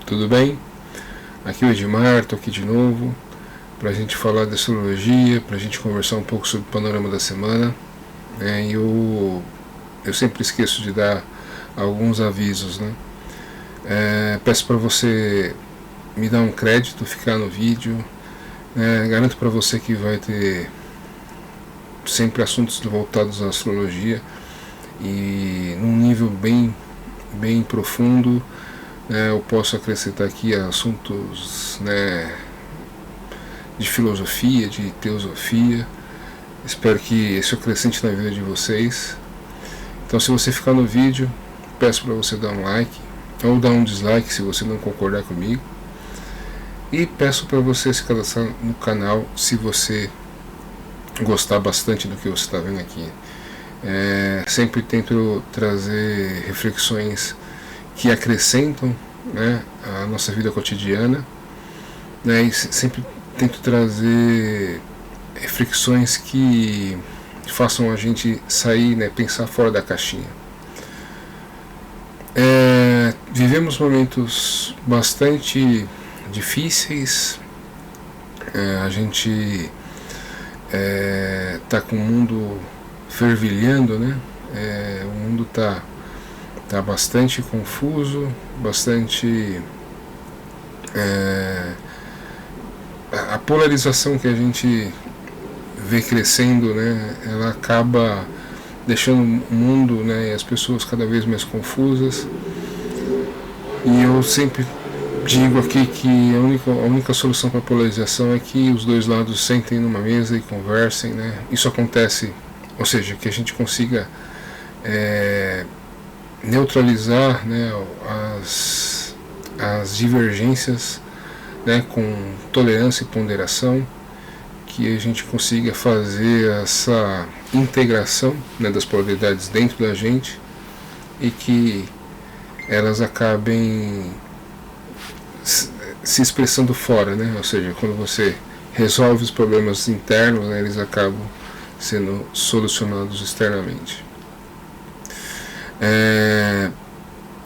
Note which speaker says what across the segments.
Speaker 1: tudo bem? Aqui é o Edmar, estou aqui de novo para a gente falar de astrologia, para a gente conversar um pouco sobre o panorama da semana. Eu sempre esqueço de dar alguns avisos, né? Peço para você me dar um crédito, ficar no vídeo. Garanto para você que vai ter sempre assuntos voltados à astrologia e num nível bem profundo. Eu posso acrescentar aqui assuntos, de filosofia, de teosofia. Espero que isso acrescente na vida de vocês. Então, se você ficar no vídeo, peço para você dar um like ou dar um dislike se você não concordar comigo, e peço para você se cadastrar no canal se você gostar bastante do que você está vendo aqui. Sempre tento trazer reflexões que acrescentam, a nossa vida cotidiana, e sempre tento trazer reflexões que façam a gente sair, pensar fora da caixinha. Vivemos momentos bastante difíceis. A gente está com o mundo fervilhando, o mundo está bastante confuso, bastante a polarização que a gente vê crescendo, ela acaba deixando o mundo, e as pessoas cada vez mais confusas. E eu sempre digo aqui que a única solução para a polarização é que os dois lados sentem numa mesa e conversem, Isso acontece, ou seja, que a gente consiga neutralizar, as divergências, com tolerância e ponderação, que a gente consiga fazer essa integração, das polaridades dentro da gente e que elas acabem se expressando fora, ou seja, quando você resolve os problemas internos, eles acabam sendo solucionados externamente.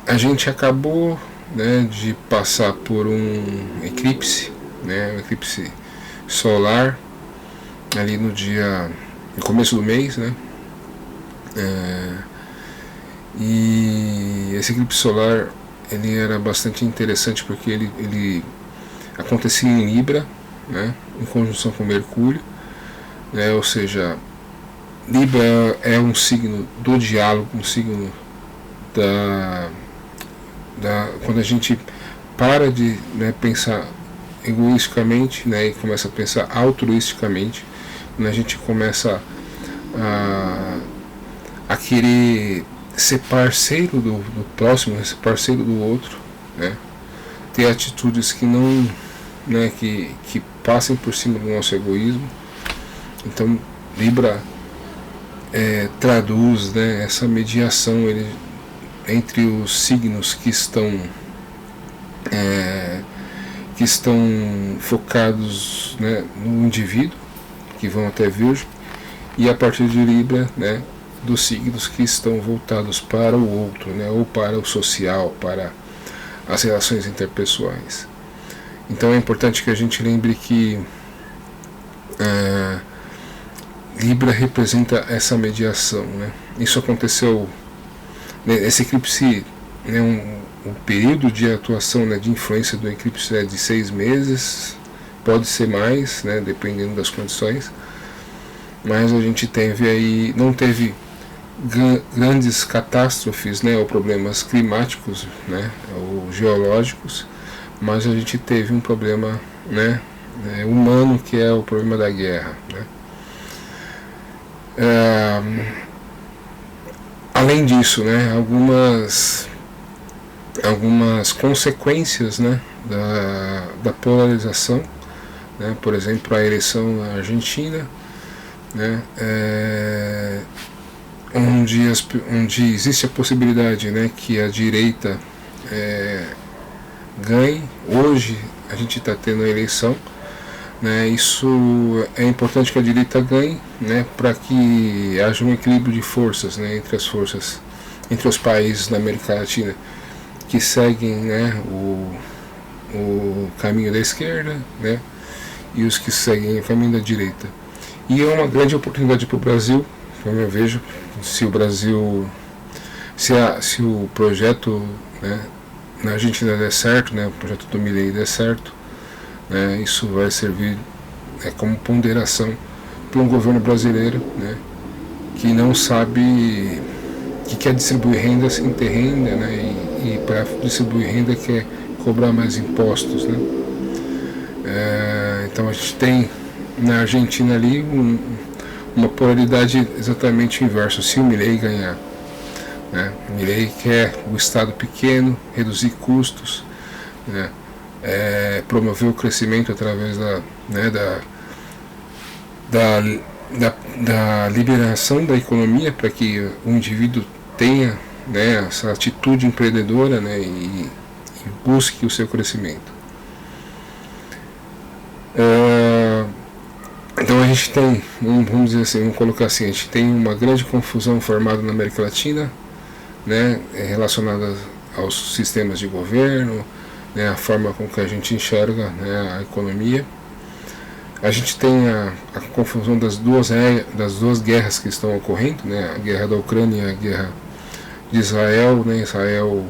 Speaker 1: A gente acabou, de passar por um eclipse, um eclipse solar, ali no começo do mês, e esse eclipse solar ele era bastante interessante porque ele acontecia em Libra, em conjunção com Mercúrio, ou seja, Libra é um signo do diálogo, um signo quando a gente para de pensar egoisticamente, e começa a pensar altruisticamente, quando a gente começa a querer ser parceiro do próximo, ser parceiro do outro, ter atitudes que não, que passem por cima do nosso egoísmo. Então Libra traduz, essa mediação entre os signos que estão focados, no indivíduo, que vão até Virgem, e a partir de Libra, dos signos que estão voltados para o outro, ou para o social, para as relações interpessoais. Então é importante que a gente lembre que Libra representa essa mediação, Isso aconteceu, esse eclipse, o período de atuação, de influência do eclipse é de 6 meses, pode ser mais, dependendo das condições, mas a gente não teve grandes catástrofes, ou problemas climáticos, ou geológicos, mas a gente teve um problema, humano, que é o problema da guerra, Além disso, algumas consequências, da polarização, por exemplo, a eleição na Argentina, onde existe a possibilidade, que a direita ganhe. Hoje a gente está tendo a eleição, Isso é importante que a direita ganhe, para que haja um equilíbrio de forças, entre os países da América Latina que seguem, o caminho da esquerda, né, e os que seguem o caminho da direita. E é uma grande oportunidade para o Brasil, como eu vejo, se o Brasil, se o projeto, né, na Argentina der certo, né, o projeto do Milei der certo, né, isso vai servir como ponderação para um governo brasileiro, né, que não sabe, que quer distribuir renda sem ter renda, né, e para distribuir renda quer cobrar mais impostos, né. Então a gente tem na Argentina ali uma polaridade exatamente inversa. Se o Milei ganhar, né, o Milei quer o Estado pequeno, reduzir custos, né, promover o crescimento através da liberação da economia para que o indivíduo tenha, né, essa atitude empreendedora, né, e busque o seu crescimento. Então a gente tem, vamos dizer assim, vamos colocar assim, a gente tem uma grande confusão formada na América Latina, né, relacionada aos sistemas de governo, né, a forma com que a gente enxerga, né, a economia. A gente tem a confusão das duas guerras que estão ocorrendo, né, a guerra da Ucrânia e a guerra de Israel, né, Israel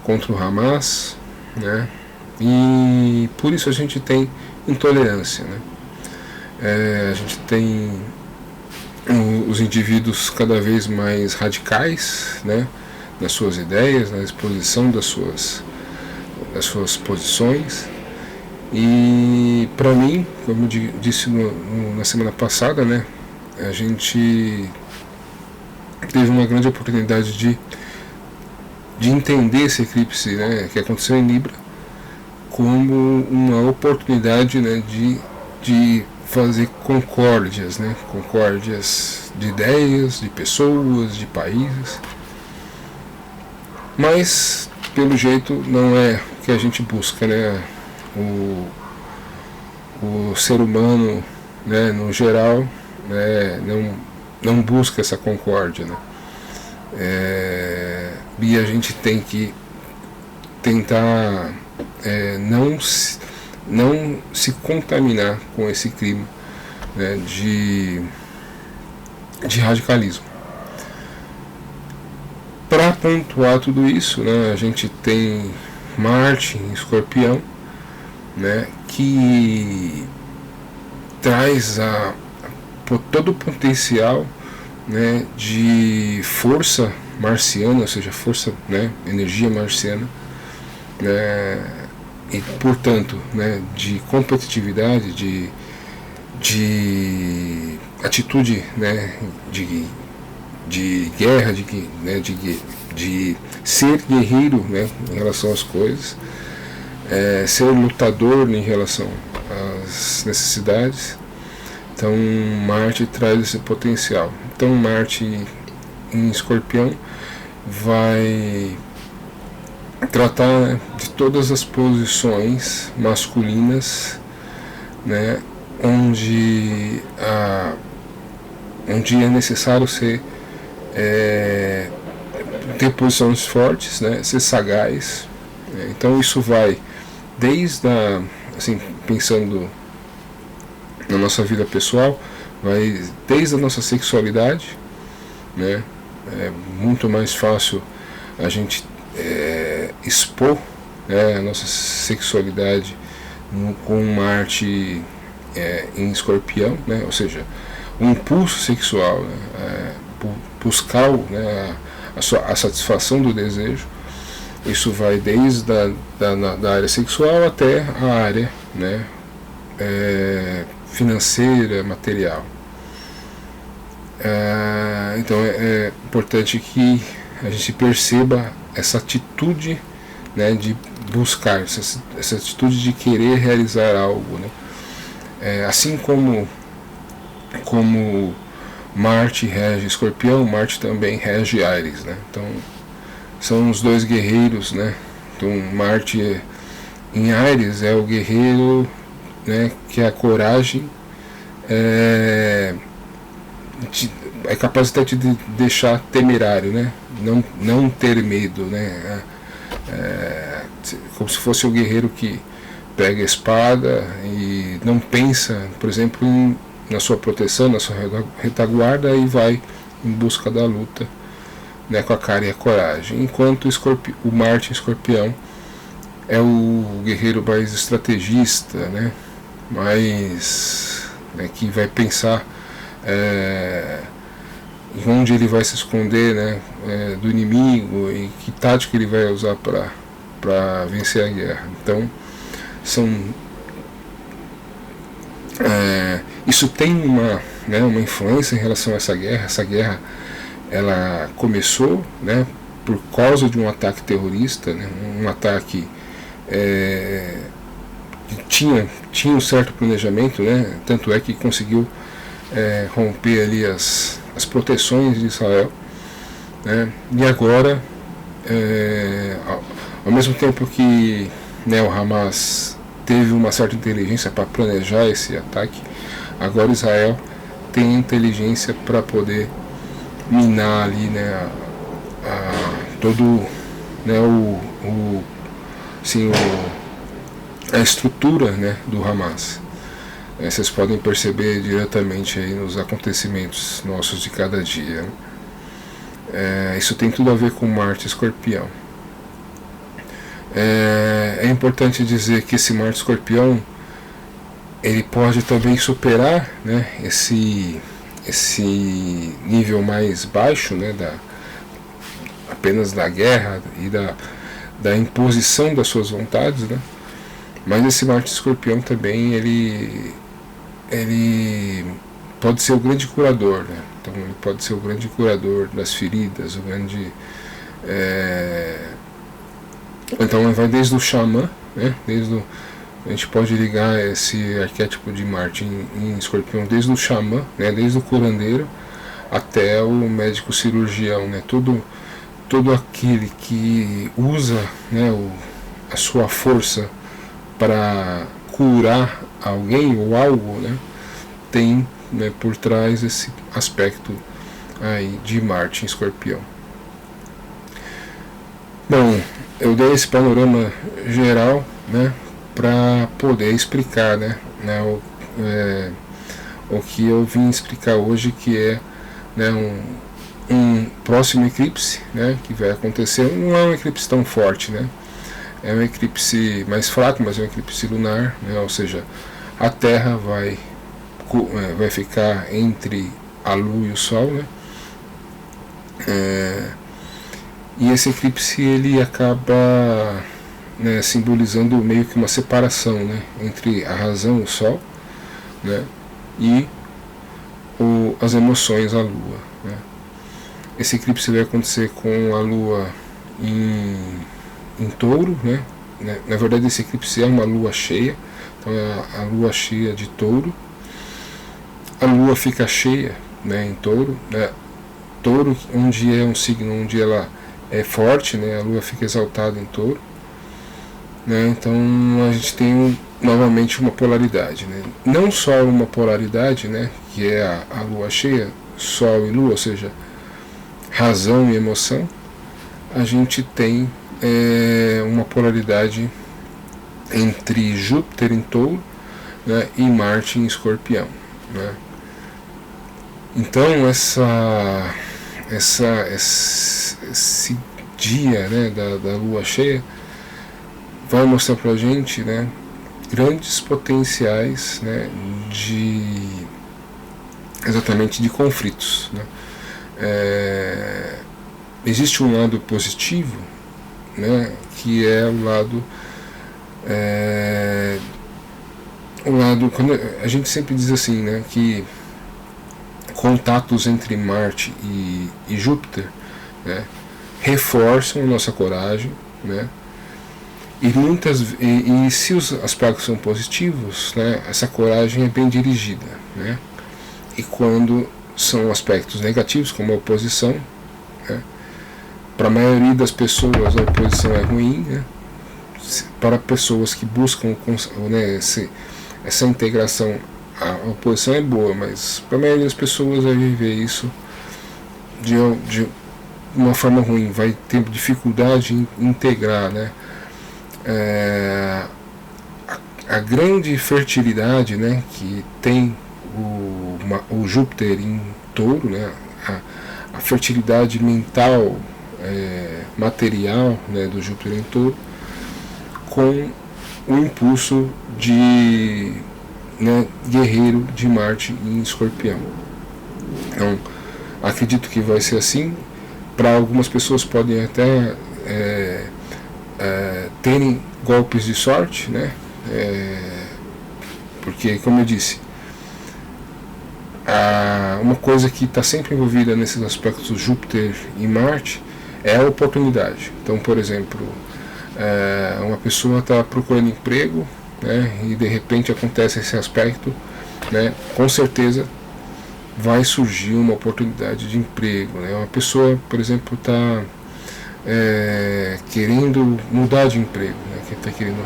Speaker 1: contra o Hamas, né, e por isso a gente tem intolerância, né. A gente tem os indivíduos cada vez mais radicais, né, nas suas ideias, na exposição das suas posições. E para mim, como eu disse na semana passada, né, a gente teve uma grande oportunidade de entender esse eclipse, né, que aconteceu em Libra como uma oportunidade, né, de fazer concórdias, né, concórdias de ideias, de pessoas, de países, mas pelo jeito não é o que a gente busca, né, o ser humano, né, no geral, né, não busca essa concórdia, né, e a gente tem que tentar não se contaminar com esse clima, né, de radicalismo. Para pontuar tudo isso, né, a gente tem Marte em Escorpião, né, que traz todo o potencial, né, de força marciana, ou seja, força, né, energia marciana, né, e portanto, né, de competitividade, de atitude, né, de guerra, né, de ser guerreiro, né, em relação às coisas, ser lutador em relação às necessidades. Então Marte traz esse potencial. Então Marte em Escorpião vai tratar, né, de todas as posições masculinas, né, onde é necessário ter posições fortes, né, ser sagaz, né. Então isso vai desde assim, pensando na nossa vida pessoal, vai desde a nossa sexualidade, né. É muito mais fácil a gente expor, né, a nossa sexualidade com Marte em Escorpião, né, ou seja, o impulso sexual, né, buscar, né, a satisfação do desejo. Isso vai desde da área sexual até a área, né, financeira, material. Então é importante que a gente perceba essa atitude, né, de buscar, essa atitude de querer realizar algo, né. Assim como Marte rege Escorpião, Marte também rege Áries, né. Então são os dois guerreiros, né. Então Marte em Áries é o guerreiro, né, que a coragem é capaz até de deixar temerário, né, não ter medo, né, como se fosse o guerreiro que pega a espada e não pensa, por exemplo, na sua proteção, na sua retaguarda, e vai em busca da luta, né, com a cara e a coragem. Enquanto o Marte Escorpião é o guerreiro mais estrategista, né, mais, né, que vai pensar onde ele vai se esconder, né, do inimigo, e que tática ele vai usar para vencer a guerra. Então isso tem uma influência em relação a essa guerra. Essa guerra ela começou, né, por causa de um ataque terrorista, né, um ataque que tinha um certo planejamento, né, tanto é que conseguiu romper ali as proteções de Israel, né, e agora, ao mesmo tempo que, né, o Hamas teve uma certa inteligência para planejar esse ataque, agora Israel tem inteligência para poder minar ali, né, todo, né, a estrutura, né, do Hamas. Vocês podem perceber diretamente aí nos acontecimentos nossos de cada dia. Isso tem tudo a ver com Marte Escorpião. É importante dizer que esse Marte Escorpião ele pode também superar, né, esse nível mais baixo, né, apenas da guerra e da imposição das suas vontades, né? Mas esse Marte Escorpião também ele pode ser o grande curador, né? Então ele pode ser o grande curador das feridas, o grande então ele vai desde o xamã, né? A gente pode ligar esse arquétipo de Marte em Escorpião desde o xamã, né? Desde o curandeiro até o médico cirurgião, né? Todo aquele que usa, né, a sua força para curar alguém ou algo, né, tem, né, por trás esse aspecto aí de Marte em Escorpião. Bom, eu dei esse panorama geral, né, para poder explicar, né, o que eu vim explicar hoje, que é, né, um próximo eclipse, né, que vai acontecer. Não é um eclipse tão forte, né? É um eclipse mais fraco, mas é um eclipse lunar, né? Ou seja, a Terra vai ficar entre a Lua e o Sol, né? E esse eclipse ele acaba, né, simbolizando meio que uma separação, né, entre a razão, o Sol, né, e as emoções, a Lua, né? Esse eclipse vai acontecer com a Lua em Touro, né? Na verdade, esse eclipse é uma Lua cheia, então é a Lua cheia de Touro. A Lua fica cheia, né, em Touro, né? Touro, um dia é um signo onde ela é forte, né? A Lua fica exaltada em Touro, né? Então a gente tem novamente uma polaridade, né? Não só uma polaridade, né, que é a Lua cheia, Sol e Lua, ou seja, razão e emoção. A gente tem uma polaridade entre Júpiter em Touro, né, e Marte em Escorpião, né? Então esse dia, né, da Lua cheia vai mostrar pra gente, né, grandes potenciais, né, exatamente de conflitos, né? Existe um lado positivo, né, que é o lado quando a gente sempre diz assim, né, que contatos entre Marte e Júpiter, né, reforçam a nossa coragem, né, e se os aspectos são positivos, né, essa coragem é bem dirigida, né, e quando são aspectos negativos, como a oposição, né, para a maioria das pessoas a oposição é ruim, né, para pessoas que buscam, né, essa integração, a oposição é boa, mas para a maioria das pessoas vai viver isso de uma forma ruim, vai ter dificuldade em integrar, né, a grande fertilidade, né, que tem o Júpiter em Touro, né, a fertilidade mental, material, né, do Júpiter em Touro, com o impulso de, né, guerreiro de Marte em Escorpião. Então, acredito que vai ser assim. Para algumas pessoas podem até terem golpes de sorte, né? Porque, como eu disse, uma coisa que está sempre envolvida nesses aspectos Júpiter e Marte é a oportunidade. Então, por exemplo, uma pessoa está procurando emprego, né, e de repente acontece esse aspecto, né, com certeza vai surgir uma oportunidade de emprego, né? Uma pessoa, por exemplo, está querendo mudar de emprego, né, que está querendo,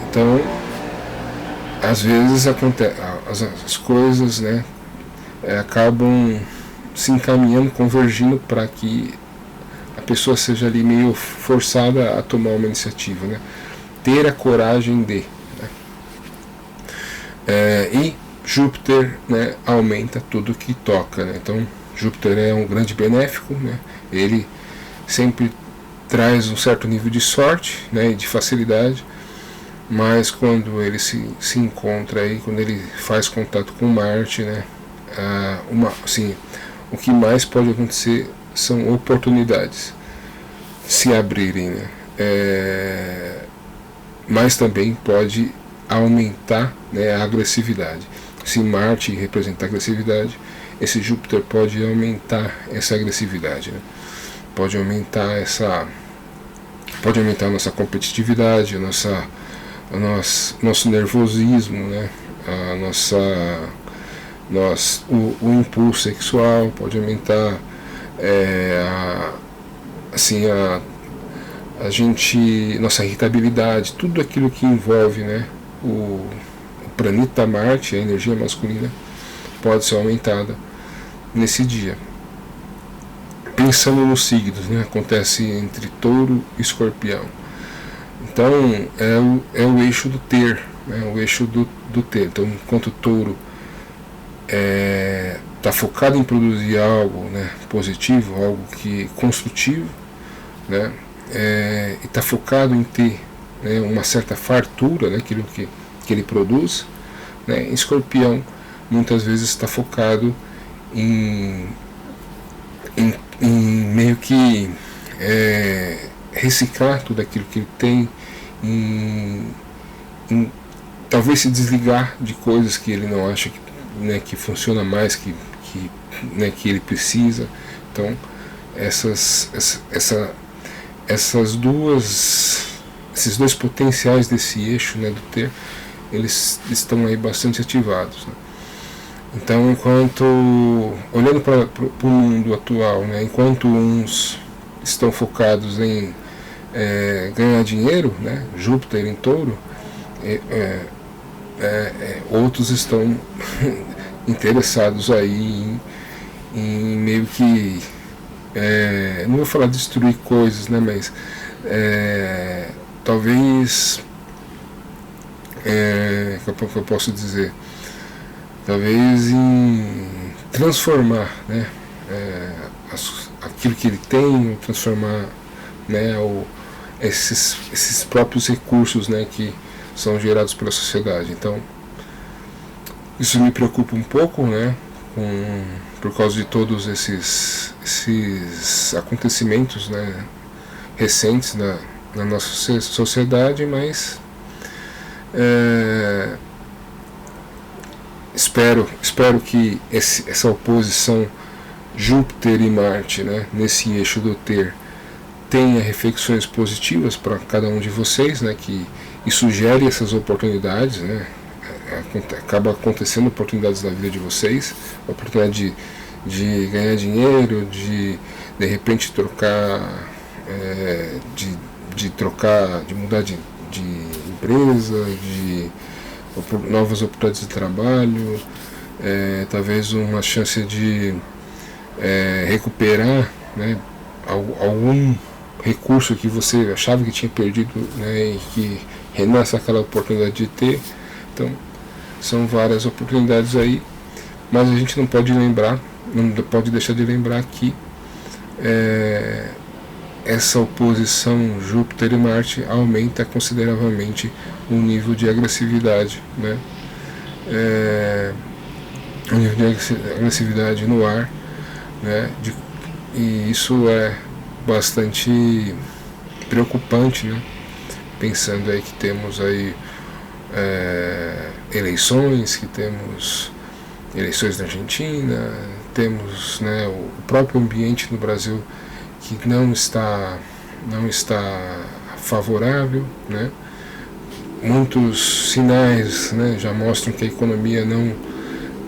Speaker 1: então às vezes as coisas, né, acabam se encaminhando, convergindo para que a pessoa seja ali meio forçada a tomar uma iniciativa, né? Ter a coragem de, né? E Júpiter, né, aumenta tudo que toca, né? Então Júpiter é um grande benéfico, né? Ele sempre traz um certo nível de sorte, né, e de facilidade, mas quando ele se encontra aí, quando ele faz contato com Marte, né, assim, o que mais pode acontecer são oportunidades se abrirem, né? Mas também pode aumentar, né, a agressividade. Se Marte representa agressividade, esse Júpiter pode aumentar essa agressividade, né? Pode aumentar a nossa competitividade, nosso nervosismo, né? O impulso sexual, pode aumentar nossa irritabilidade, tudo aquilo que envolve, né, o planeta Marte, a energia masculina, pode ser aumentada nesse dia. Pensando nos signos, né, acontece entre Touro e Escorpião. Então é o eixo do ter, né, o eixo do ter. Então, enquanto Touro está focado em produzir algo, né, positivo, algo que construtivo, né, e está focado em ter, né, uma certa fartura, né, aquilo que ele produz, né, Escorpião muitas vezes está focado em meio que reciclar tudo aquilo que ele tem, em talvez se desligar de coisas que ele não acha que, né, que funciona mais, que ele precisa. Então esses dois potenciais desse eixo, né, do ter, eles estão aí bastante ativados, né? Então, olhando para o mundo atual, né, enquanto uns estão focados em ganhar dinheiro, né, Júpiter em Touro, outros estão interessados aí em meio que, não vou falar destruir coisas, né, mas talvez, que eu posso dizer, talvez em transformar, né, aquilo que ele tem, transformar, né, esses próprios recursos, né, que são gerados pela sociedade. Então isso me preocupa um pouco, né, por causa de todos esses acontecimentos, né, recentes na nossa sociedade, mas espero que essa oposição Júpiter e Marte, né, nesse eixo do ter, tenha reflexões positivas para cada um de vocês, né, e sugere essas oportunidades, né, acaba acontecendo oportunidades na vida de vocês, oportunidade de ganhar dinheiro, de repente trocar, de mudar de empresa, de novas oportunidades de trabalho, talvez uma chance de recuperar, né, algum recurso que você achava que tinha perdido, né, e que renasce aquela oportunidade de ter. Então são várias oportunidades aí, mas a gente não pode deixar de lembrar que essa oposição Júpiter e Marte aumenta consideravelmente o nível de agressividade, né? O nível de agressividade no ar, né? E isso é bastante preocupante, né? Pensando aí que temos aí eleições, que temos eleições na Argentina, temos, né, o próprio ambiente no Brasil que não está favorável, né? Muitos sinais, né, já mostram que a economia não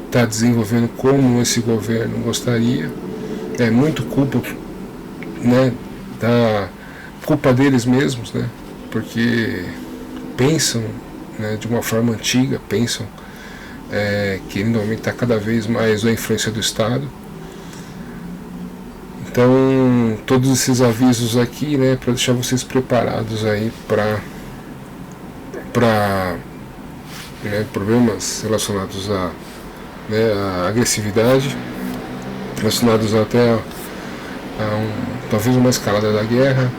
Speaker 1: está desenvolvendo como esse governo gostaria. É muito culpa, né, culpa deles mesmos, né? Porque pensam, né, de uma forma antiga, pensam querendo aumentar cada vez mais a influência do Estado. Então, todos esses avisos aqui, né, para deixar vocês preparados aí para problemas relacionados a agressividade, relacionados até talvez uma escalada da guerra,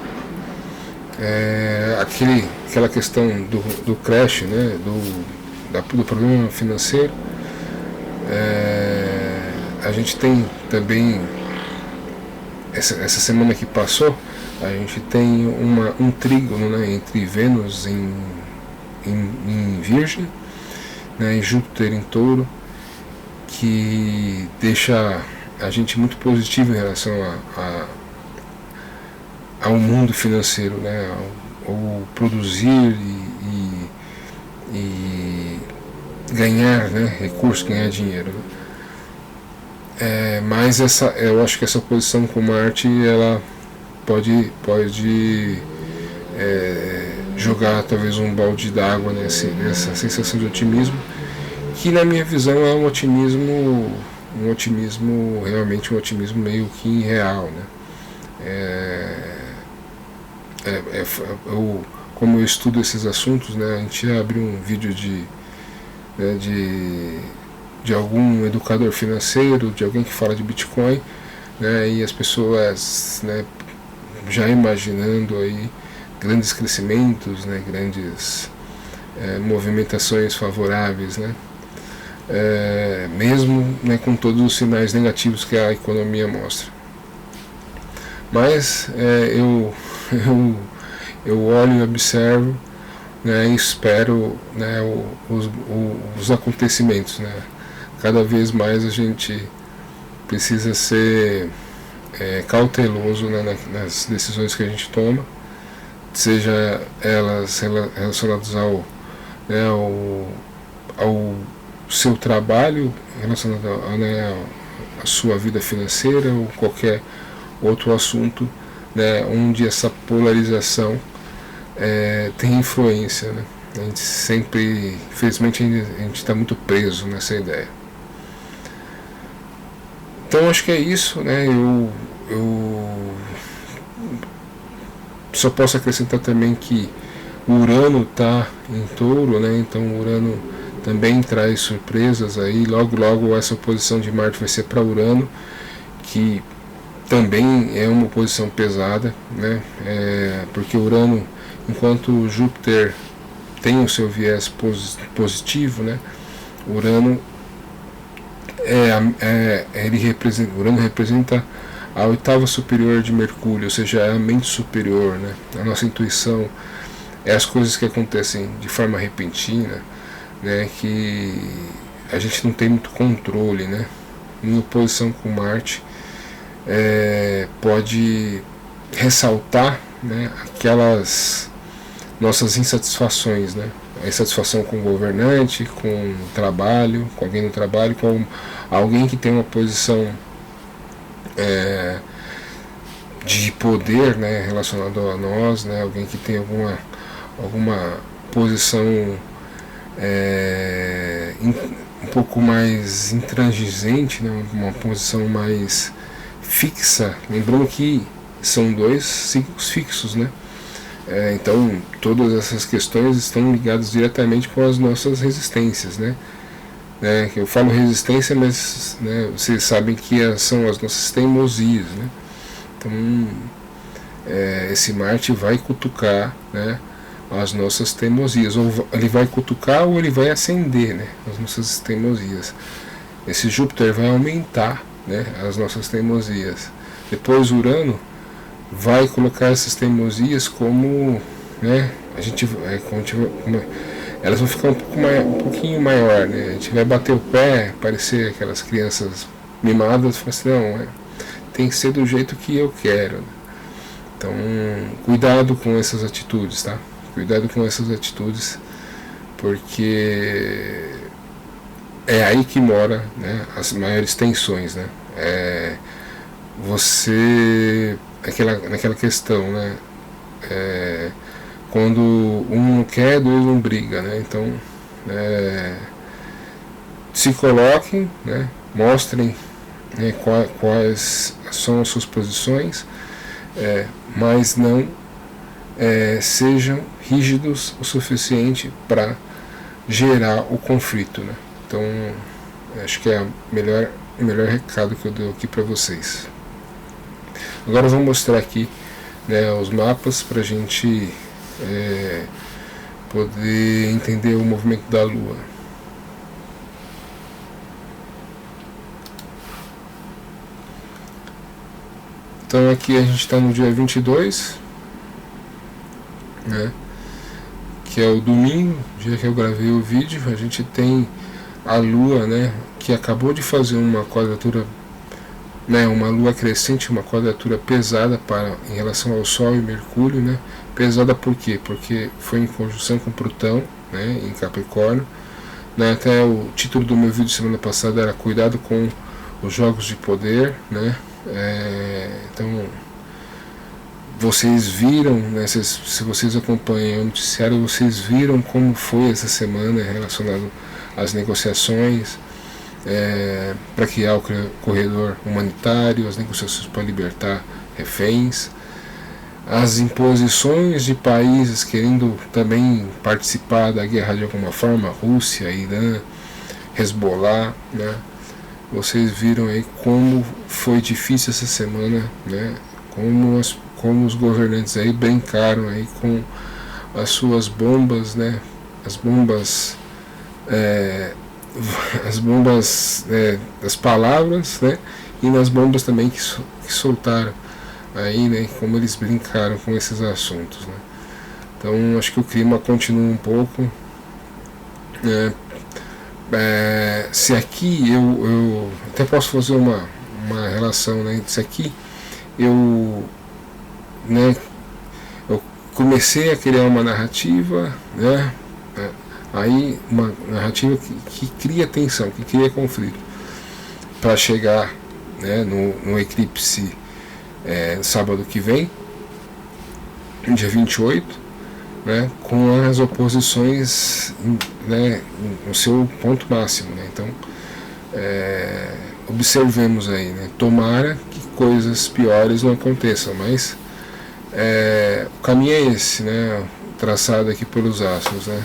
Speaker 1: aquela questão do crash, né, do problema financeiro. A gente tem também essa semana que passou, a gente tem um trígono, né, entre Vênus em Virgem, né, e Júpiter em Touro, que deixa a gente muito positivo em relação ao mundo financeiro, né, ao produzir e ganhar, né, recursos, ganhar dinheiro, né. Mas eu acho que essa oposição com Marte, ela pode jogar talvez um balde d'água nessa sensação de otimismo, que na minha visão é um otimismo realmente um otimismo meio que irreal, né? Como eu estudo esses assuntos, né, a gente abre um vídeo de algum educador financeiro, de alguém que fala de Bitcoin, né, e as pessoas, né, já imaginando aí grandes crescimentos, né, grandes movimentações favoráveis, né, mesmo, né, com todos os sinais negativos que a economia mostra. Mas eu olho e observo, né, e espero, né, os acontecimentos, né. Cada vez mais a gente precisa ser cauteloso, né, nas decisões que a gente toma, seja elas relacionadas ao seu trabalho, relacionado à sua vida financeira ou qualquer outro assunto, né, onde essa polarização tem influência, né. A gente sempre, infelizmente, a gente está muito preso nessa ideia. Então acho que é isso, né? Eu só posso acrescentar também que o Urano está em Touro, né? Então o Urano também traz surpresas aí. Logo essa oposição de Marte vai ser para Urano, que também é uma oposição pesada, né? Porque Urano, enquanto Júpiter tem o seu viés positivo, né? Urano Urano representa a oitava superior de Mercúrio, ou seja, a mente superior, né? A nossa intuição, as coisas que acontecem de forma repentina, né? Que a gente não tem muito controle, né? Em oposição com Marte, pode ressaltar, né, aquelas nossas insatisfações, né? A insatisfação com o governante, com o trabalho, com alguém no trabalho, com alguém que tem uma posição de poder, né, relacionado a nós, né, alguém que tem alguma posição um pouco mais intransigente, né, uma posição mais fixa. Lembrando que são dois signos fixos, né? Então todas essas questões estão ligadas diretamente com as nossas resistências, né? Eu falo resistência, mas, né, vocês sabem que são as nossas teimosias, né? Então esse Marte vai cutucar, né, as nossas teimosias, ou ele vai cutucar ou ele vai acender, né, as nossas teimosias. Esse Júpiter vai aumentar, né, as nossas teimosias. Depois Urano vai colocar essas teimosias como, né, elas vão ficar um pouquinho maior, né? A gente vai bater o pé, parecer aquelas crianças mimadas, falar assim, não, tem que ser do jeito que eu quero. Então, cuidado com essas atitudes, tá? Cuidado com essas atitudes, porque é aí que mora, né, as maiores tensões, né? Naquela questão, né? Quando um não quer, dois não briga, né? Então, se coloquem, né? Mostrem, né, quais são as suas posições, mas não sejam rígidos o suficiente para gerar o conflito, né? Então, acho que é o melhor recado que eu dou aqui para vocês. Agora eu vou mostrar aqui, né, os mapas para a gente poder entender o movimento da Lua. Então aqui a gente está no dia 22, né, que é o domingo, dia que eu gravei o vídeo. A gente tem a Lua, né, que acabou de fazer uma quadratura, né, uma Lua crescente, uma quadratura pesada em relação ao Sol e Mercúrio, né. Pesada por quê? Porque foi em conjunção com Plutão, né, em Capricórnio, né. Até o título do meu vídeo semana passada era Cuidado com os Jogos de Poder, né. Então vocês viram, né, se vocês acompanham o noticiário, vocês viram como foi essa semana relacionado às negociações para criar o corredor humanitário, as negociações para libertar reféns, as imposições de países querendo também participar da guerra de alguma forma, Rússia, Irã, Hezbollah, né? Vocês viram aí como foi difícil essa semana, né? Como os governantes aí brincaram aí com as suas bombas, né? As bombas das palavras, né? E nas bombas também que soltaram aí, né? Como eles brincaram com esses assuntos, né? Então acho que o clima continua um pouco, né? Se aqui eu até posso fazer uma relação, né? Se aqui eu comecei a criar uma narrativa, né? Aí uma narrativa que cria tensão, que cria conflito, para chegar, né, no eclipse sábado que vem, dia 28, né, com as oposições, né, no seu ponto máximo, né? Então observemos aí, né? Tomara que coisas piores não aconteçam, mas o caminho é esse, né, traçado aqui pelos astros, né?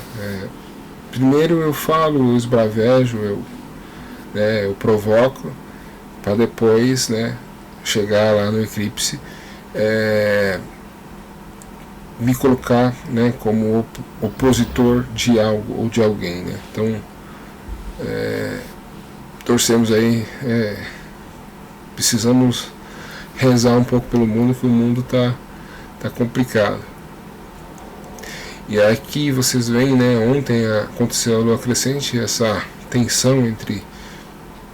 Speaker 1: Primeiro eu falo, eu esbravejo, eu provoco, para depois, né, chegar lá no eclipse, me colocar, né, como opositor de algo ou de alguém, né? Então torcemos aí, precisamos rezar um pouco pelo mundo, que o mundo tá complicado. E aqui vocês veem, né, ontem aconteceu a Lua crescente, essa tensão entre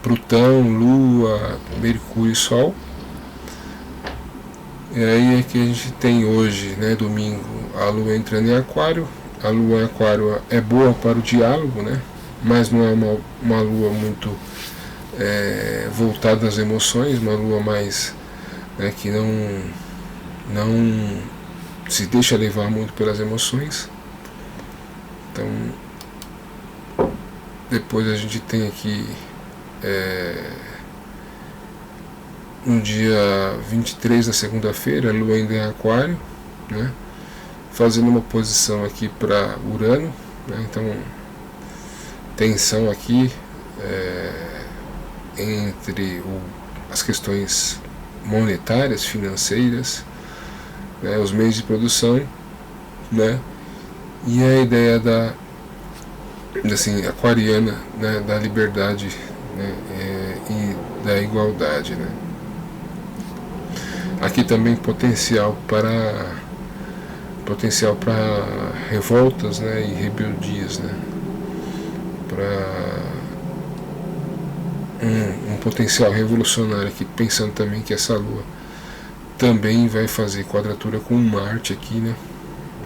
Speaker 1: Plutão, Lua, Mercúrio e Sol. E aí aqui a gente tem hoje, né, domingo, a Lua entrando em Aquário. A Lua em Aquário é boa para o diálogo, né, mas não é uma Lua muito voltada às emoções, uma Lua mais, né, que não se deixa levar muito pelas emoções. Então depois a gente tem aqui no dia 23 da segunda-feira, a Lua ainda em Aquário, né? fazendo uma oposição aqui para Urano, né? Então tensão aqui entre as questões monetárias, financeiras, né, os meios de produção, né, e a ideia da assim, aquariana, né, da liberdade, né, e da igualdade, né. Aqui também potencial para revoltas, né, e rebeldias, né, para um potencial revolucionário aqui, pensando também que essa Lua também vai fazer quadratura com Marte aqui, né?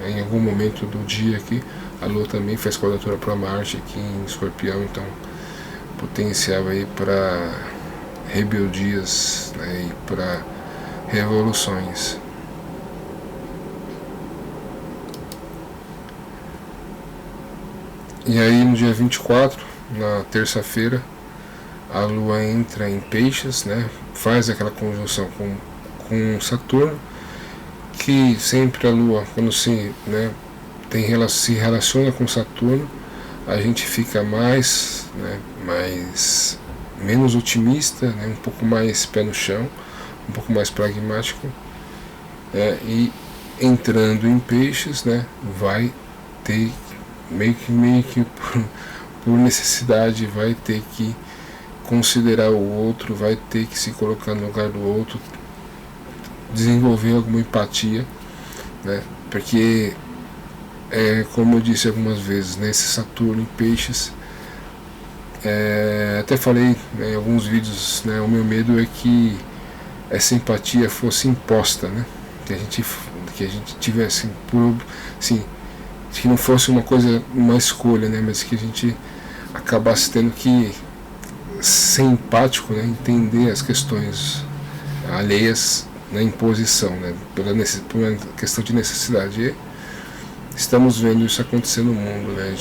Speaker 1: Em algum momento do dia aqui, a Lua também faz quadratura para Marte aqui em Escorpião, então potencial aí para rebeldias, né, e para revoluções. E aí no dia 24, na terça-feira, a Lua entra em Peixes, né, faz aquela conjunção com Saturno, que sempre a Lua, quando se relaciona com Saturno, a gente fica menos otimista, né, um pouco mais pé no chão, um pouco mais pragmático, e entrando em Peixes, né, vai ter meio que por necessidade, vai ter que considerar o outro, vai ter que se colocar no lugar do outro, desenvolver alguma empatia, né? Porque como eu disse algumas vezes, né, esse Saturno em Peixes, até falei, né, em alguns vídeos, né, o meu medo é que essa empatia fosse imposta, né, que a gente tivesse que não fosse uma escolha, né, mas que a gente acabasse tendo que ser empático, né, entender as questões alheias na imposição, né, por uma questão de necessidade. E estamos vendo isso acontecer no mundo, né,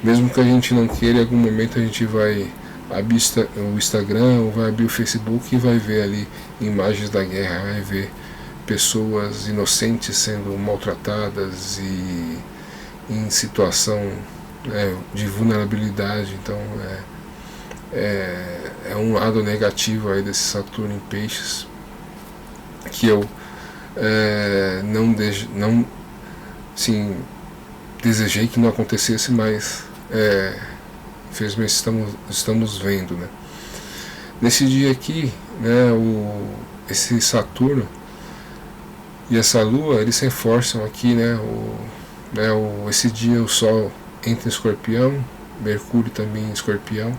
Speaker 1: mesmo que a gente não queira, em algum momento a gente vai abrir o Instagram ou vai abrir o Facebook e vai ver ali imagens da guerra, vai ver pessoas inocentes sendo maltratadas e em situação, né, de vulnerabilidade. Então é um lado negativo aí desse Saturno em Peixes, que eu não desejei que não acontecesse, mas infelizmente estamos vendo, né. Nesse dia aqui, né, esse Saturno e essa Lua, eles reforçam aqui, né, esse dia o Sol entra em Escorpião, Mercúrio também em Escorpião,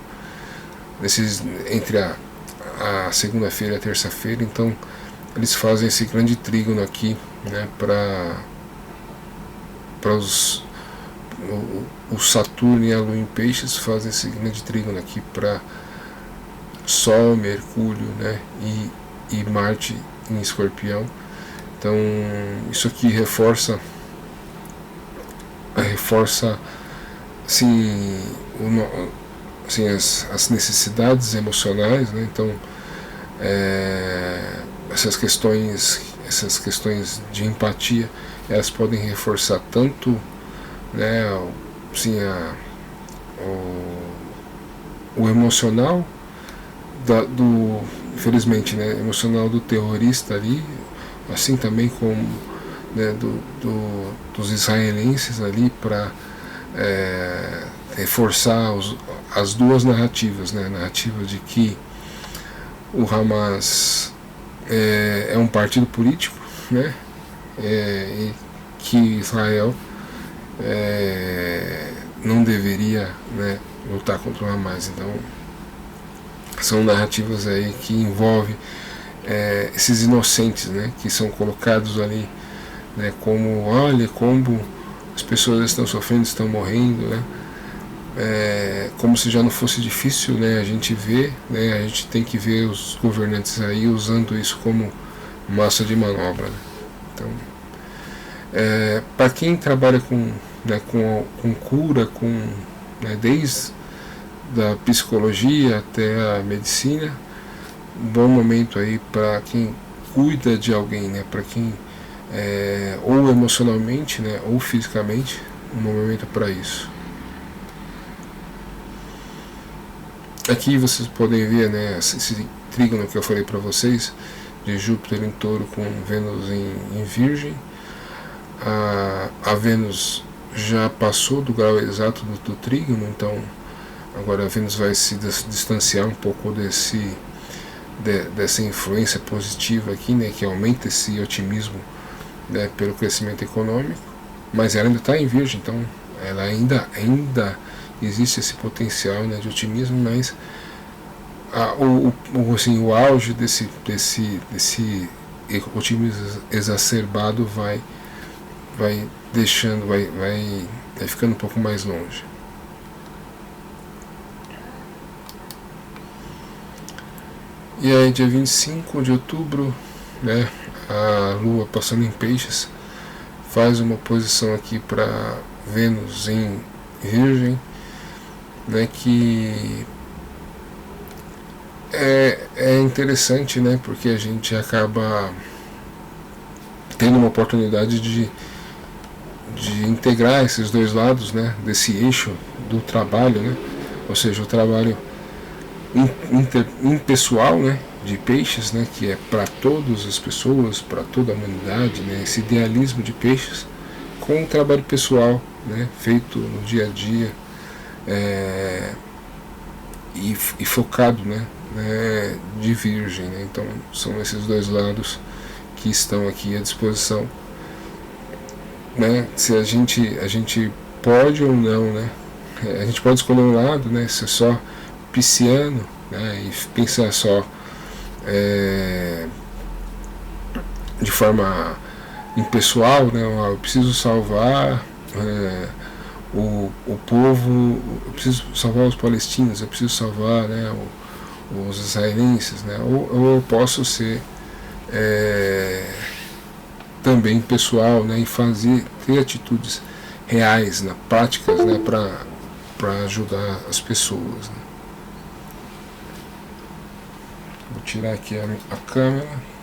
Speaker 1: entre a segunda-feira e a terça-feira. Então eles fazem esse grande trígono aqui, né, para o Saturno e a Lua em Peixes, fazem esse grande trígono aqui para Sol, Mercúrio, né, e Marte em Escorpião. Então isso aqui reforça as necessidades emocionais, né? Então essas questões de empatia, elas podem reforçar tanto, né, o emocional infelizmente, né, emocional do terrorista ali, assim também como, né, dos israelenses ali, para reforçar as duas narrativas, né, a narrativa de que o Hamas é um partido político, né, e que Israel não deveria, né, lutar contra o Hamas. Então são narrativas aí que envolvem esses inocentes, né, que são colocados ali, né, como olha como as pessoas estão sofrendo, estão morrendo, né, como se já não fosse difícil, né, a gente ver, né, a gente tem que ver os governantes aí usando isso como massa de manobra, né. Então para quem trabalha né, com cura, né, desde da psicologia até a medicina, um bom momento aí para quem cuida de alguém, né, para quem ou emocionalmente, né, ou fisicamente, um momento para isso. Aqui vocês podem ver, né, esse trígono que eu falei para vocês, de Júpiter em Touro com Vênus em Virgem. A Vênus já passou do grau exato do trígono, então agora a Vênus vai se distanciar um pouco dessa influência positiva aqui, né, que aumenta esse otimismo, né, pelo crescimento econômico, mas ela ainda está em Virgem, então ela ainda existe esse potencial, né, de otimismo, mas o auge desse otimismo exacerbado vai deixando, vai ficando um pouco mais longe. E aí, dia 25 de outubro, né, a Lua passando em Peixes faz uma oposição aqui para Vênus em Virgem, né, que é interessante, né, porque a gente acaba tendo uma oportunidade de integrar esses dois lados, né, desse eixo do trabalho, né, ou seja, o trabalho impessoal, né, de Peixes, né, que é para todas as pessoas, para toda a humanidade, né, esse idealismo de Peixes, com o trabalho pessoal, né, feito no dia a dia, e focado, né, de Virgem, né. Então são esses dois lados que estão aqui à disposição, né. Se a gente pode ou não, né, a gente pode escolher um lado, né, ser só pisciano, né, e pensar só de forma impessoal, né, eu preciso salvar o povo, eu preciso salvar os palestinos, eu preciso salvar, né, os israelenses, né, ou eu posso ser também pessoal, né, e ter atitudes reais, né, práticas, né, para ajudar as pessoas, né. Vou tirar aqui a câmera.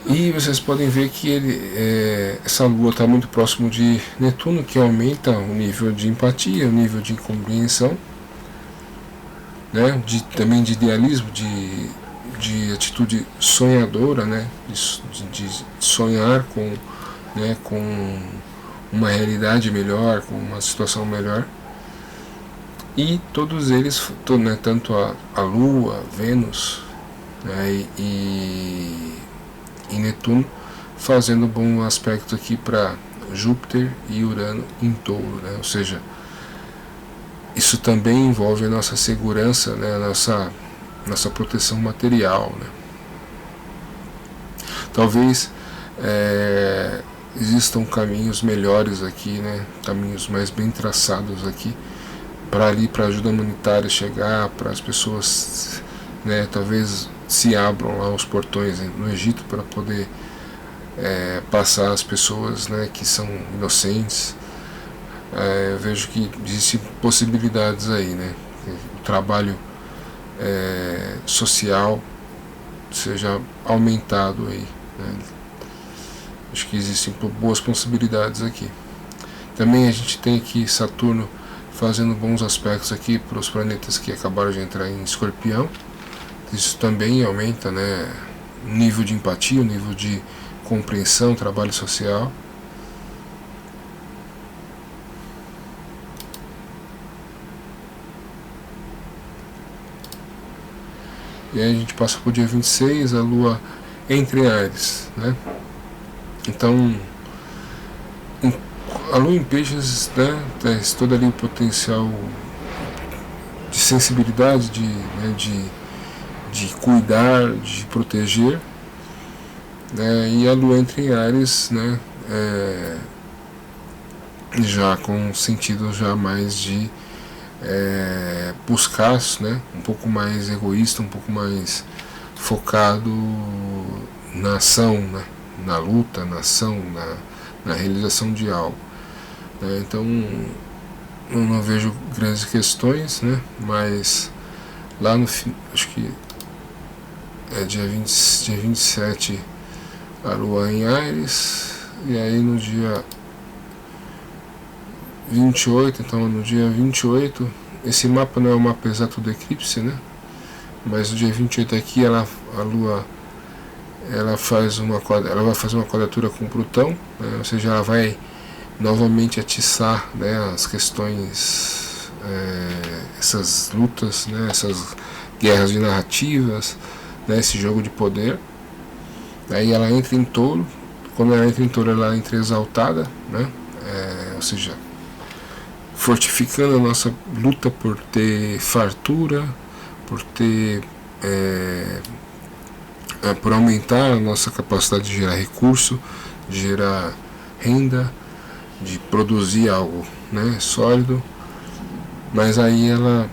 Speaker 1: E vocês podem ver que essa Lua está muito próximo de Netuno, que aumenta o nível de empatia, o nível de compreensão, né, também de idealismo, de atitude sonhadora, né, de sonhar né, com uma realidade melhor, com uma situação melhor. E todos eles, né, tanto a Lua, Vênus, né, e Netuno, fazendo bom aspecto aqui para Júpiter e Urano em Touro, né, ou seja, isso também envolve a nossa segurança, né, a nossa proteção material, né. Talvez existam caminhos melhores aqui, né, caminhos mais bem traçados aqui para ajuda humanitária chegar, para as pessoas, né, talvez se abram lá os portões no Egito para poder passar as pessoas, né, que são inocentes. Eu vejo que existem possibilidades aí, né, o trabalho social seja aumentado aí, né. Acho que existem boas possibilidades aqui. Também a gente tem aqui Saturno fazendo bons aspectos aqui para os planetas que acabaram de entrar em Escorpião. Isso também aumenta, né, o nível de empatia, o nível de compreensão, trabalho social. E aí a gente passa para o dia 26, a Lua entra em Áries, né? Então, a Lua em Peixes, né, traz todo ali o potencial de sensibilidade, de cuidar, de proteger, né, e a Lua entra em Áries, né, já com sentido já mais de buscar, né, um pouco mais egoísta, um pouco mais focado na ação, né, na luta, na ação, na realização de algo, né. Então eu não vejo grandes questões, né, mas lá no fim, acho que é dia 27 a lua em Áries, e aí no dia 28, então no dia 28, esse mapa não é o mapa exato do eclipse, né? Mas no dia 28 aqui a lua ela vai fazer uma quadratura com Plutão, né? Ou seja, ela vai novamente atiçar, né, as questões, essas lutas, né, essas guerras de narrativas, né, esse jogo de poder. Aí ela entra em Touro. Quando ela entra em Touro, ela entra exaltada, né? Ou seja, fortificando a nossa luta por ter fartura, por ter por aumentar a nossa capacidade de gerar recurso, de gerar renda, de produzir algo, né, sólido. Mas aí ela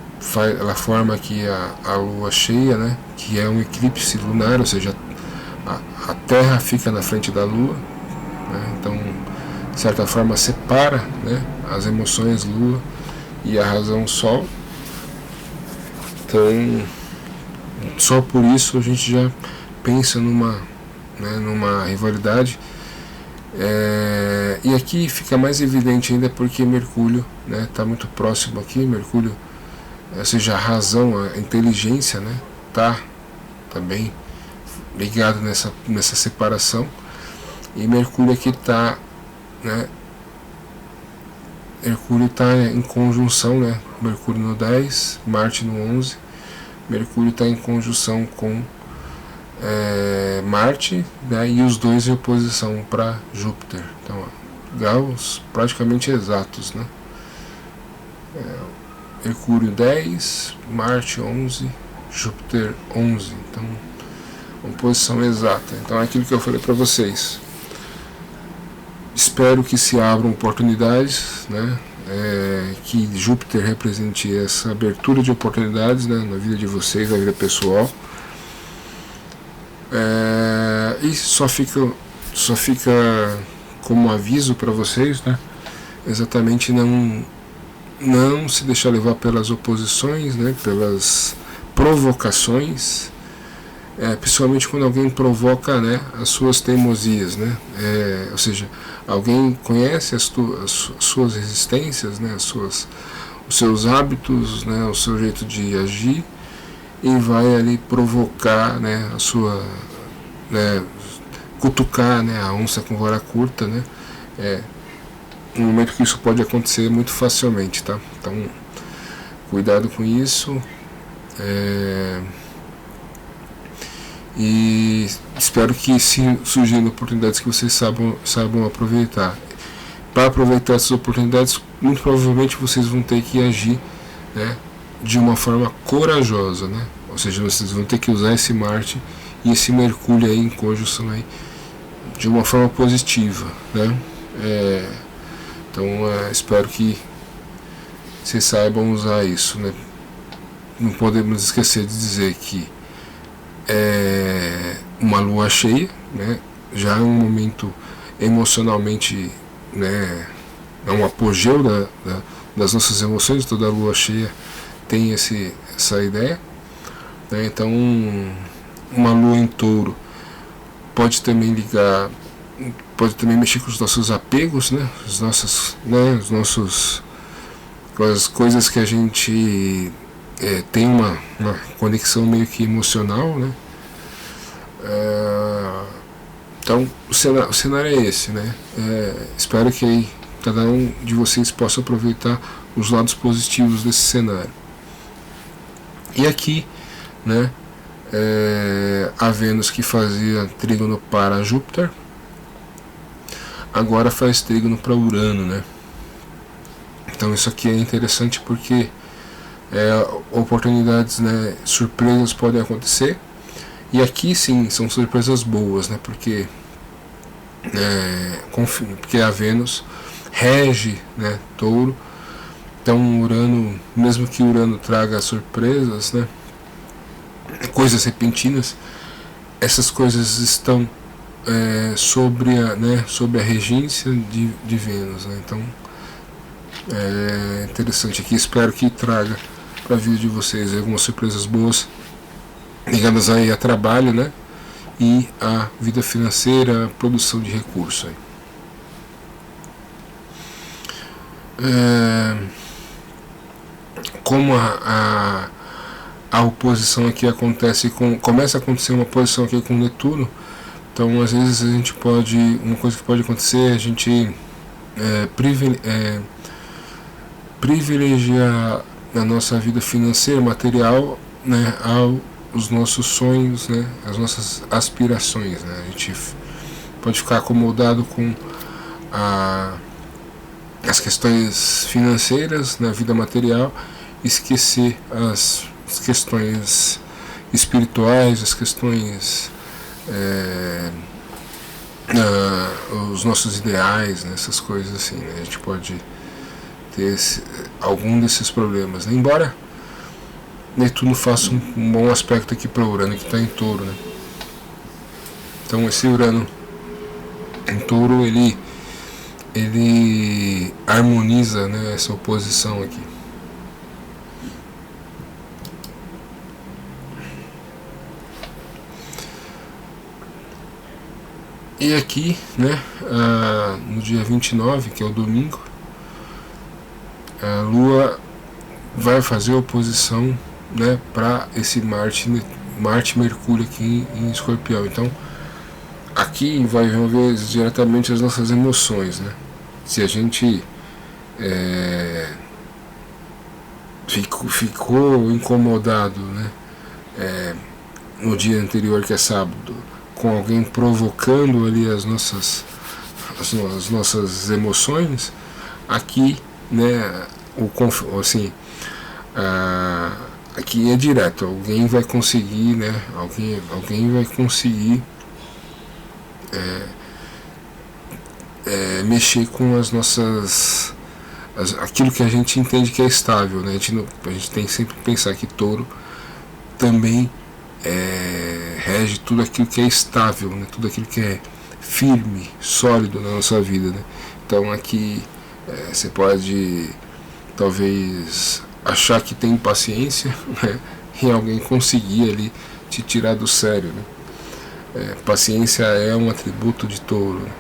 Speaker 1: forma aqui a lua cheia, né, que é um eclipse lunar, ou seja, a Terra fica na frente da lua, né, então de certa forma separa, né, as emoções lua e a razão sol. Então só por isso a gente já pensa numa rivalidade. E aqui fica mais evidente ainda porque Mercúrio está, né, muito próximo aqui. Mercúrio, ou seja, a razão, a inteligência, né, está também ligado nessa separação. E Mercúrio aqui está, né, Mercúrio está em conjunção, né, Mercúrio no 10, Marte no 11. Mercúrio está em conjunção com Marte, né, e os dois em oposição para Júpiter. Então, graus praticamente exatos, né? Mercúrio 10, Marte 11, Júpiter 11. Então, uma posição exata. Então, é aquilo que eu falei para vocês. Espero que se abram oportunidades, né? Que Júpiter represente essa abertura de oportunidades, né, na vida de vocês, na vida pessoal. E só fica como aviso para vocês, né, exatamente não se deixar levar pelas oposições, né, pelas provocações, principalmente quando alguém provoca, né, as suas teimosias, né, ou seja, alguém conhece as suas resistências, né, os seus hábitos, né, o seu jeito de agir, e vai ali provocar, né, a sua, né, cutucar, né, a onça com vara curta, né, um momento que isso pode acontecer muito facilmente, tá? Então, cuidado com isso, e espero que, se surgindo oportunidades, que vocês saibam aproveitar. Para aproveitar essas oportunidades, muito provavelmente vocês vão ter que agir, né, de uma forma corajosa, né? Ou seja, vocês vão ter que usar esse Marte e esse Mercúrio aí em conjunção aí de uma forma positiva, né? Então, espero que vocês saibam usar isso, né? Não podemos esquecer de dizer que uma lua cheia, né, já é um momento emocionalmente, né, é um apogeu das nossas emoções. Toda lua cheia tem essa ideia, né? Então, uma lua em Touro pode também mexer com os nossos apegos, né, as coisas que a gente tem uma conexão meio que emocional, né? Então o cenário é esse, né? Espero que aí cada um de vocês possa aproveitar os lados positivos desse cenário. E aqui, né, a Vênus, que fazia trígono para Júpiter, agora faz trígono para Urano, né? Então isso aqui é interessante porque oportunidades, né, surpresas podem acontecer. E aqui sim são surpresas boas, né? Porque a Vênus rege, né, Touro. Então Urano, mesmo que Urano traga surpresas, né, coisas repentinas, essas coisas estão sobre a regência de Vênus, né? Então é interessante aqui. Espero que traga para a vida de vocês, algumas surpresas boas ligadas aí a trabalho, né, e a vida financeira, a produção de recursos aí. Como a oposição aqui começa a acontecer uma oposição aqui com Netuno, então às vezes a gente pode, uma coisa que pode acontecer é a gente privilegiar a nossa vida financeira, material, né, aos nossos sonhos, né, as nossas aspirações, né. A gente pode ficar acomodado com as questões financeiras na vida material, esquecer as questões espirituais, as questões os nossos ideais, né, essas coisas assim, né. A gente pode ter algum desses problemas, né? Embora Netuno faça um bom aspecto aqui para Urano, que está em Touro, né? Então esse Urano em Touro, ele harmoniza, né, essa oposição aqui. E aqui, né, no dia 29, que é o domingo, a Lua vai fazer oposição, né, para esse Marte-Mercúrio aqui em Escorpião. Então aqui vai envolver diretamente as nossas emoções, né? Se a gente ficou incomodado, né, no dia anterior, que é sábado, com alguém provocando ali as nossas emoções, aqui, né, aqui é direto, alguém vai conseguir, né, alguém vai conseguir mexer com as nossas, aquilo que a gente entende que é estável, né. A gente tem sempre que pensar que Touro também rege tudo aquilo que é estável, né, tudo aquilo que é firme, sólido na nossa vida, né. Então aqui você pode talvez achar que tem paciência, né, e alguém conseguir ali te tirar do sério, né. Paciência é um atributo de Touro, né?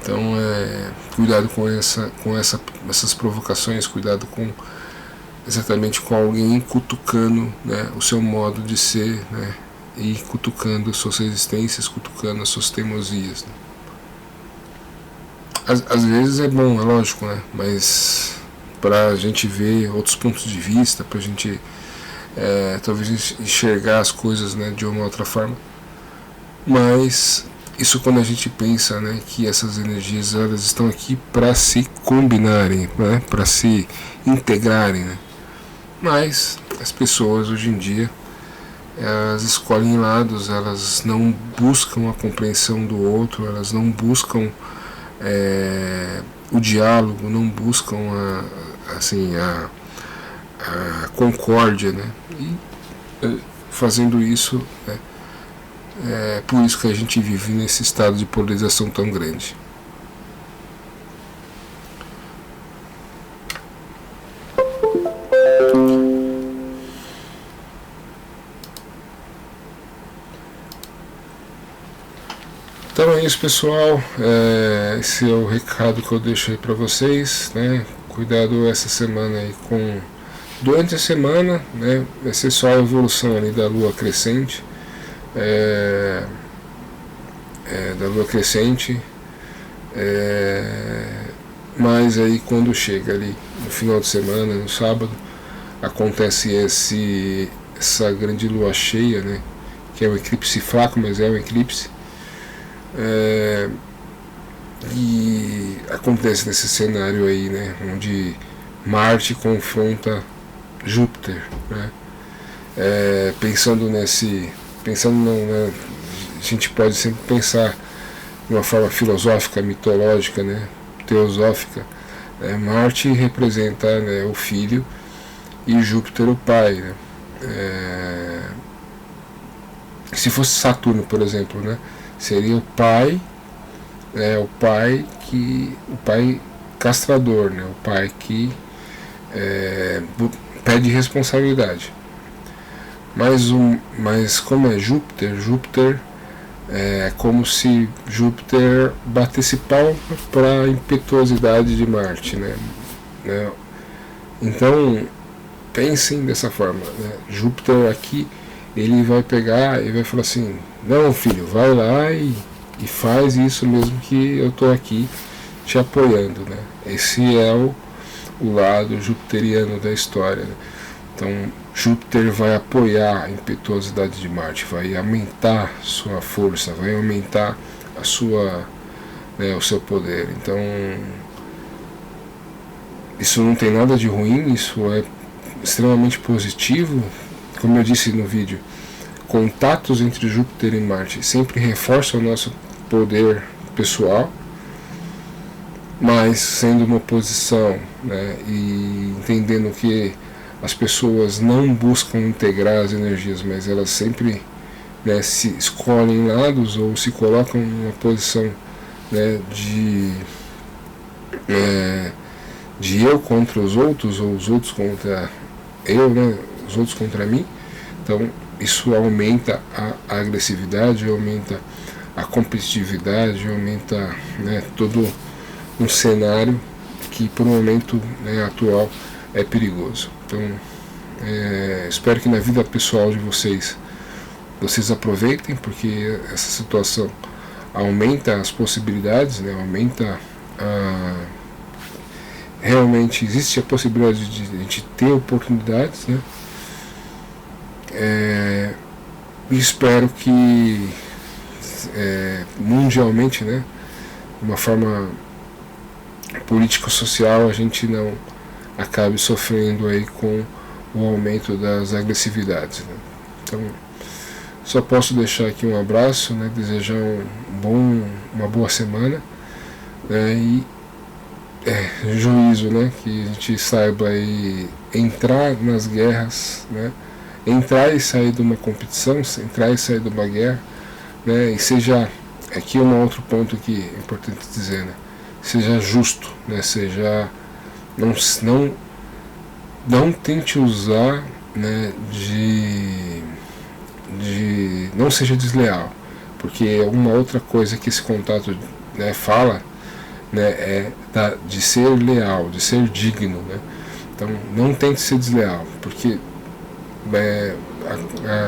Speaker 1: Então cuidado com essas provocações, cuidado exatamente com alguém cutucando, né, o seu modo de ser, né, e cutucando as suas resistências, cutucando as suas teimosias, né. Às vezes é bom, é lógico, né, mas para a gente ver outros pontos de vista, para a gente talvez enxergar as coisas, né, de uma outra forma. Mas isso quando a gente pensa, né, que essas energias elas estão aqui para se combinarem, né, para se integrarem, né. Mas as pessoas hoje em dia elas escolhem lados, elas não buscam a compreensão do outro, elas não buscam o diálogo, não buscam a concórdia, né. E fazendo isso, né, é por isso que a gente vive nesse estado de polarização tão grande. Então é isso, pessoal. Esse é o recado que eu deixo aí para vocês, né? Cuidado essa semana aí durante a semana, né? Vai ser só a evolução ali da Lua crescente. Da Lua crescente, mas aí quando chega ali no final de semana, no sábado, acontece essa grande lua cheia, né, que é um eclipse fraco, mas é um eclipse, e acontece nesse cenário aí, né, onde Marte confronta Júpiter, né. Pensando a gente pode sempre pensar de uma forma filosófica, mitológica, né, teosófica. Marte representa, né, o filho e Júpiter o pai, né. Se fosse Saturno, por exemplo, né, seria o pai, o pai castrador, né, o pai que pede responsabilidade. Mas como é Júpiter é como se Júpiter batesse palma para a impetuosidade de Marte, né? Então pensem dessa forma, né? Júpiter aqui, ele vai pegar e vai falar assim: não, filho, vai lá e faz isso mesmo, que eu estou aqui te apoiando, né? Esse é o lado jupiteriano da história, né? Então Júpiter vai apoiar a impetuosidade de Marte, vai aumentar sua força, vai aumentar a sua, o seu poder. Então isso não tem nada de ruim, isso é extremamente positivo. Como eu disse no vídeo, contatos entre Júpiter e Marte sempre reforçam o nosso poder pessoal, mas sendo uma oposição, né, e entendendo que as pessoas não buscam integrar as energias, mas elas sempre, né, se escolhem lados ou se colocam em uma posição, né, de eu contra os outros, ou os outros contra eu, né, os outros contra mim. Então isso aumenta a agressividade, aumenta a competitividade, aumenta, né, todo um cenário que por um momento, né, atual é perigoso. Então espero que na vida pessoal de vocês aproveitem, porque essa situação aumenta as possibilidades, né, aumenta realmente existe a possibilidade de a gente ter oportunidades, né? E espero que mundialmente, né, de uma forma político-social, a gente não acabe sofrendo aí com o aumento das agressividades, né? Então só posso deixar aqui um abraço, né, desejar uma boa semana, né, e juízo, né, que a gente saiba aí entrar nas guerras, né, entrar e sair de uma competição, entrar e sair de uma guerra, né, e seja, aqui um outro ponto que é importante dizer, né, seja justo, né, seja, não tente usar, né, não seja desleal, porque uma outra coisa que esse contato, né, fala, né, de ser leal, de ser digno, né? Então não tente ser desleal, porque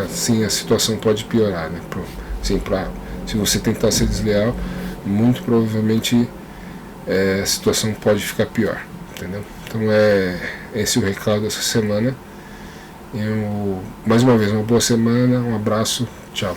Speaker 1: assim a situação pode piorar, né? Se você tentar ser desleal, muito provavelmente a situação pode ficar pior, entendeu? Então esse é o recado dessa semana. Mais uma vez, uma boa semana, um abraço, tchau.